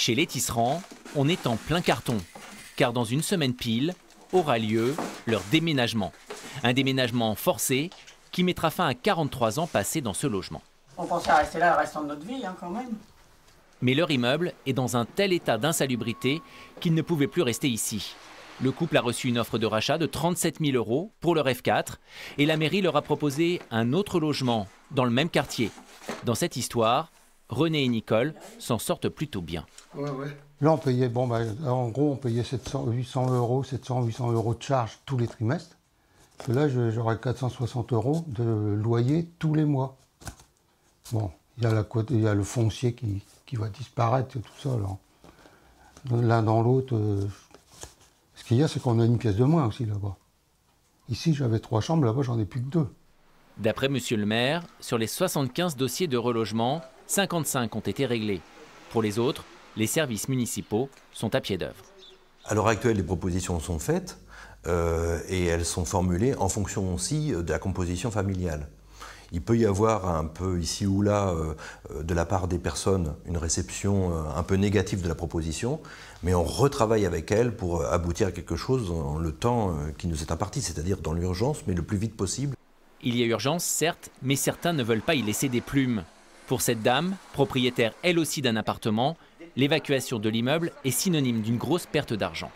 Chez les tisserands, on est en plein carton, car dans une semaine pile aura lieu leur déménagement. Un déménagement forcé qui mettra fin à 43 ans passés dans ce logement. On pensait rester là le restant de notre vie, quand même. Mais leur immeuble est dans un tel état d'insalubrité qu'ils ne pouvaient plus rester ici. Le couple a reçu une offre de rachat de 37 000 € pour leur F4 et la mairie leur a proposé un autre logement dans le même quartier. Dans cette histoire, René et Nicole s'en sortent plutôt bien. Là, on payait, en gros, on payait 800 € de charges tous les trimestres. Et là, j'aurai 460 € de loyer tous les mois. Bon, il y a le foncier qui va disparaître et tout ça. L'un dans l'autre. Ce qu'il y a, c'est qu'on a une pièce de moins aussi là-bas. Ici, j'avais 3 chambres, là-bas, j'en ai plus que 2. D'après monsieur le maire, sur les 75 dossiers de relogement, 55 ont été réglés. Pour les autres, les services municipaux sont à pied d'œuvre. À l'heure actuelle, les propositions sont faites et elles sont formulées en fonction aussi de la composition familiale. Il peut y avoir un peu ici ou là, de la part des personnes, une réception un peu négative de la proposition, mais on retravaille avec elles pour aboutir à quelque chose dans le temps qui nous est imparti, c'est-à-dire dans l'urgence, mais le plus vite possible. Il y a urgence, certes, mais certains ne veulent pas y laisser des plumes. Pour cette dame, propriétaire elle aussi d'un appartement, l'évacuation de l'immeuble est synonyme d'une grosse perte d'argent.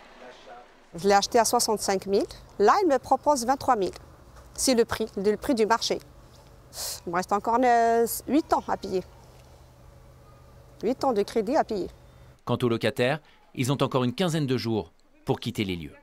Je l'ai acheté à 65 000. Là, il me propose 23 000. C'est le prix du marché. Il me reste encore 8 ans à payer. 8 ans de crédit à payer. Quant aux locataires, ils ont encore une quinzaine de jours pour quitter les lieux.